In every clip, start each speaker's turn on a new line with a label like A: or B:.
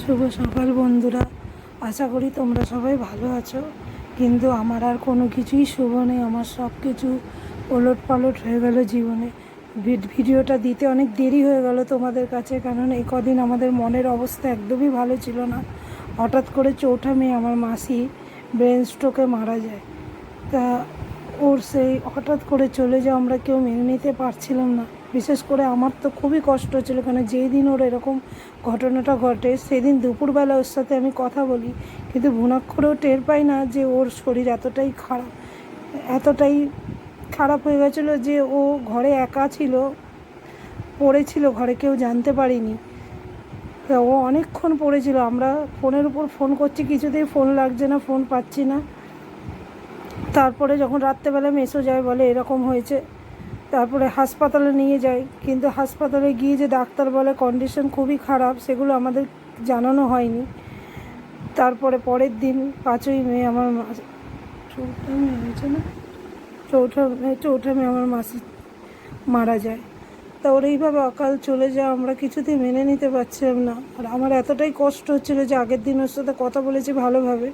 A: শুভ সকাল বন্ধুরা, আশা করি তোমরা সবাই ভালো আছো। কিন্তু আমার আর কোনো কিছুই শুভ নেই। আমার সব কিছু ওলট পালট হয়ে গেল জীবনে। ভিডিওটা দিতে অনেক দেরি হয়ে গেল তোমাদের কাছে, কারণ এই কদিন আমাদের মনের অবস্থা একদমই ভালো ছিল না। হঠাৎ করে চৌঠা মে আমার মাসি ব্রেন স্ট্রোকে মারা যায়। তা ওর সেই হঠাৎ করে চলে যাওয়া আমরা কেউ মেনে নিতে পারছিলাম না। বিশেষ করে আমার তো খুবই কষ্ট হচ্ছিলো, কারণ যেই দিন ওর এরকম ঘটনাটা ঘটে সেদিন দুপুরবেলা ওর সাথে আমি কথা বলি, কিন্তু ভুনাক্ষরেও টের পাই না যে ওর শরীর এতটাই খারাপ হয়ে গেছিলো যে ও ঘরে একা ছিল, পড়েছিল ঘরে, কেউ জানতে পারিনি। তা ও অনেকক্ষণ পড়েছিল। আমরা ফোনের উপর ফোন করছি, কিছুতেই ফোন লাগছে না, ফোন পাচ্ছি না। তারপরে যখন রাত্রেবেলা মেসো যায়, বলে এরকম হয়েছে, তারপরে হাসপাতালে নিয়ে যায়। কিন্তু হাসপাতালে গিয়ে যে ডাক্তার বলে কন্ডিশন খুবই খারাপ, সেগুলো আমাদের জানানো হয়নি। তারপরে পরের দিন 5ই মে আমার চৌঠা মে আমার মাসি মারা যায়। তা ওর এইভাবে অকাল চলে যায় আমরা কিছুতেই মেনে নিতে পারছিলাম না। আর আমার এতটাই কষ্ট হচ্ছিল যে আগের দিন ওর সাথে কথা বলেছি ভালোভাবে।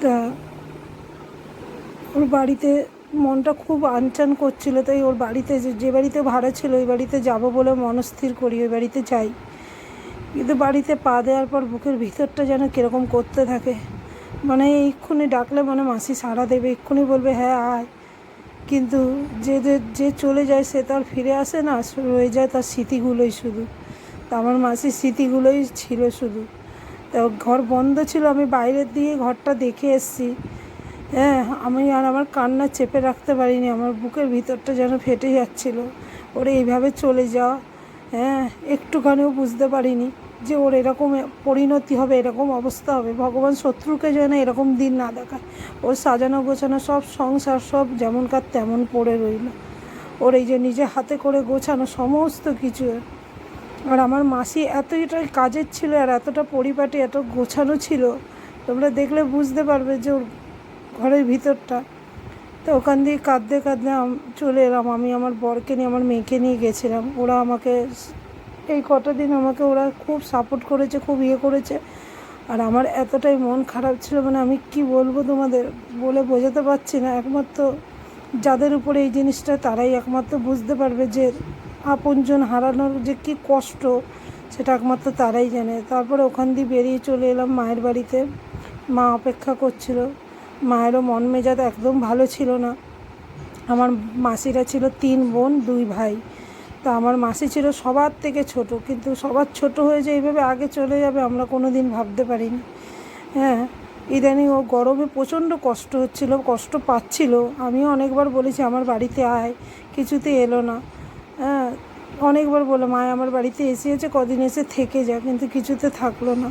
A: তা ওর বাড়িতে মনটা খুব আনচান করছিল, তাই ওর বাড়িতে যে বাড়িতে ভাড়া ছিল ওই বাড়িতে যাব বলে মনস্থির করি, ওই বাড়িতে যাই। কিন্তু বাড়িতে পা দেওয়ার পর বুকের ভিতরটা যেন কীরকম করতে থাকে। মানে এক্ষুনি ডাকলে মানে মাসি সাড়া দেবে, এক্ষুনি বলবে হ্যাঁ আয়। কিন্তু যে চলে যায় সে তো আর ফিরে আসে না, রয়ে যায় তার স্মৃতিগুলোই শুধু। তা আমার মাসির স্মৃতিগুলোই ছিল শুধু। তা ঘর বন্ধ ছিল, আমি বাইরের দিয়ে ঘরটা দেখে এসেছি। হ্যাঁ, আমি আর আমার কান্না চেপে রাখতে পারিনি, আমার বুকের ভিতরটা যেন ফেটে যাচ্ছিল। ওর এইভাবে চলে যাওয়া, হ্যাঁ, একটুখানিও বুঝতে পারিনি যে ওর এরকম পরিণতি হবে, এরকম অবস্থা হবে। ভগবান শত্রুকে যেন এরকম দিন না দেখায়। ওর সাজানো গোছানো সব সংসার সব যেমনকার তেমন পড়ে রইল। ওর এই যে নিজে হাতে করে গোছানো সমস্ত কিছু। আর আমার মাসি এতটাই কাজের ছিল আর এতটা পরিপাটি, এত গোছানো ছিল, তোমরা দেখলে বুঝতে পারবে যে ওর ঘরের ভিতরটা। তো ওখান দিয়ে কাঁদতে কাঁদতে চলে এলাম। আমি আমার বরকে নিয়ে, আমার মেয়েকে নিয়ে গেছিলাম। ওরা আমাকে এই কটা দিন আমাকে ওরা খুব সাপোর্ট করেছে, খুব করেছে। আর আমার এতটাই মন খারাপ ছিল, মানে আমি কি বলবো তোমাদের, বলে বোঝাতে পারছি না। একমাত্র যাদের উপরে এই জিনিসটা তারাই একমাত্র বুঝতে পারবে যে আপনজন হারানোর যে কী কষ্ট, সেটা একমাত্র তারাই জানে। তারপরে ওখান দিয়ে বেরিয়ে চলে এলাম মায়ের বাড়িতে। মা অপেক্ষা করছিল। মায়েরও মন মেজাজ একদম ভালো ছিল না। আমার মাসিরা ছিল 3 বোন 2 ভাই। তা আমার মাসি ছিল সবার থেকে ছোট, কিন্তু সবার ছোট হয়ে যে এইভাবে আগে চলে যাবে আমরা কোনো দিন ভাবতে পারিনি। হ্যাঁ, ইদানিং ও গরমে প্রচণ্ড কষ্ট হচ্ছিল, কষ্ট পাচ্ছিল। আমিও অনেকবার বলেছি আমার বাড়িতে আয়, কিছুতে এলো না। হ্যাঁ, অনেকবার বলে মা আমার বাড়িতে এসেছে, কদিন এসে থেকে যা, কিন্তু কিছুতে থাকলো না।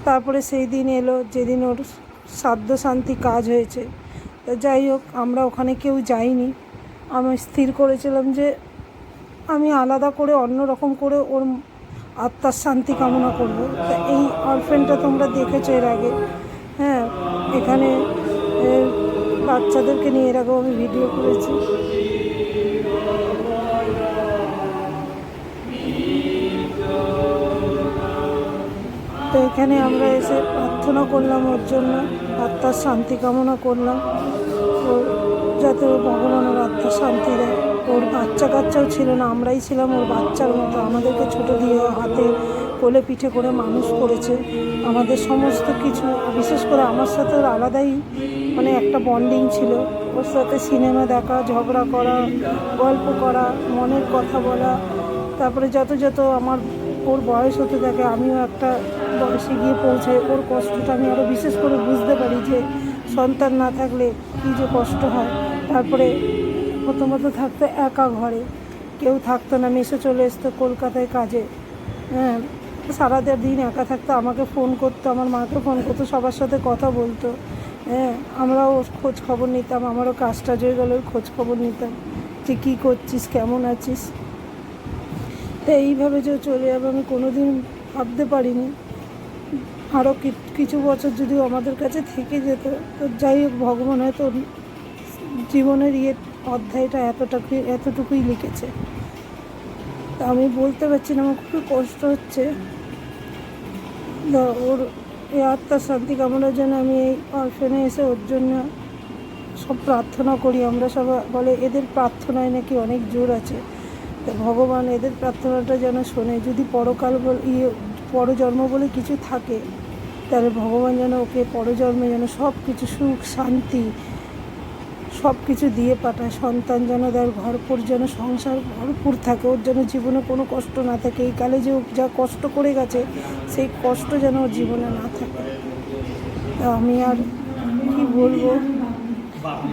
A: তারপরে সেই দিন এলো যেদিন ওর শ্রাদ্ধ শান্তি কাজ হয়েছে। তা যাই হোক, আমরা ওখানে কেউ যাইনি। আমি স্থির করেছিলাম যে আমি আলাদা করে অন্য রকম করে ওর আত্মার শান্তি কামনা করব। তা এই অরফেনটা তোমরা দেখেছো এর আগে। হ্যাঁ, এখানে বাচ্চাদেরকে নিয়ে এর আগেও আমি ভিডিও করেছি। তো এখানে আমরা এসে প্রার্থনা করলাম ওর জন্য, আত্মার শান্তি কামনা করলাম, ও যাতে ও ভগবান ওর আত্মার শান্তি দেয়। ওর বাচ্চা কাচ্চাও ছিল না, আমরাই ছিলাম ওর বাচ্চার মতো। আমাদেরকে ছোটো দিয়ে হাতে কোলে পিঠে করে মানুষ করেছে। আমাদের সমস্ত কিছু, বিশেষ করে আমার সাথে ওর আলাদাই মানে একটা বন্ডিং ছিল। ওর সাথে সিনেমা দেখা, ঝগড়া করা, গল্প করা, মনের কথা বলা। তারপরে যত আমার ওর বয়স হতে থাকে, আমিও একটা বয়সে গিয়ে পৌঁছাই। ওর কষ্টটা আমি আরও বিশেষ করে বুঝতে পারি যে সন্তান না থাকলে কী যে কষ্ট হয়। তারপরে প্রথমত থাকতো একা ঘরে, কেউ থাকতো না। মেসে চলে আসতো কলকাতায় কাজে। হ্যাঁ, সারাটা দিন একা থাকতো। আমাকে ফোন করতো, আমার মাকে ফোন করতো, সবার সাথে কথা বলতো। হ্যাঁ, আমরাও খোঁজ খবর নিতাম। আমারও কাজ টাজ হয়ে গেলে খোঁজ খবর নিতাম যে কী করছিস, কেমন আছিস। তো এইভাবে যে চলে যাবে আমি কোনো দিন ভাবতে পারিনি। আরও কিছু বছর যদিও আমাদের কাছে থেকে যেত। তো যাই হোক, ভগবান হয়তো জীবনের অধ্যায়টা এতটুকুই লিখেছে। তা আমি বলতে পারছি না, আমার খুবই কষ্ট হচ্ছে। ওর এই আত্মার শান্তি কামনার জন্য আমি এই অরফেনে এসে ওর জন্য সব প্রার্থনা করি। আমরা সবাই বলে এদের প্রার্থনায় নাকি অনেক জোর আছে, তো ভগবান এদের প্রার্থনাটা যেন শোনে। যদি পরকাল পরজন্ম বলে কিছু থাকে, তাহলে ভগবান যেন ওকে পরজন্মে যেন সব কিছু সুখ শান্তি সব কিছু দিয়ে পাঠায়। সন্তান যেন দেয়, ভরপুর যেন সংসার ভরপুর থাকে, ওর যেন জীবনে কোনো কষ্ট না থাকে। এই কালে যে ও যা কষ্ট করে গেছে, সেই কষ্ট যেন ওর জীবনে না থাকে। তা আমি আর কি বলবো,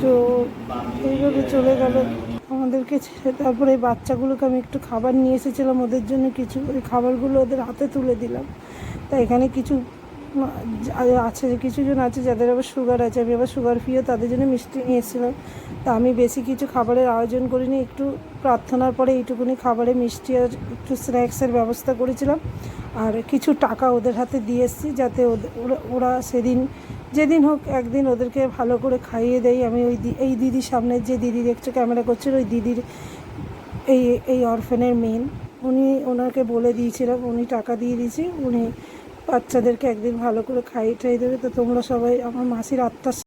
A: তো এইভাবে চলে গেল আমাদেরকে ছেড়ে। তারপরে এই বাচ্চাগুলোকে আমি একটু খাবার নিয়ে এসেছিলাম ওদের জন্য কিছু, ওই খাবারগুলো ওদের হাতে তুলে দিলাম। তা এখানে কিছু আছে, কিছুজন আছে যাদের আবার সুগার আছে, আমি আবার সুগার ফ্রিও, তাদের জন্য মিষ্টি নিয়ে এসেছিলাম। তা আমি বেশি কিছু খাবারের আয়োজন করিনি, একটু প্রার্থনার পরে এইটুকুনি খাবারে মিষ্টি আর একটু স্ন্যাক্সের ব্যবস্থা করেছিলাম। আর কিছু টাকা ওদের হাতে দিয়ে এসেছি, যাতে ওরা যেদিন হোক একদিন ওদেরকে ভালো করে খাইয়ে দেয়। আমি এই দিদির সামনে যে দিদি দেখছো ক্যামেরা করছিল, ওই দিদির এই অরফেনের মেন, ওনাকে বলে দিয়েছিলাম, উনি টাকা দিয়ে দিয়েছি, উনি বাচ্চাদেরকে একদিন ভালো করে খাইয়ে টাইয়ে দেবে। তো তোমরা সবাই আমার মাসির আত্মার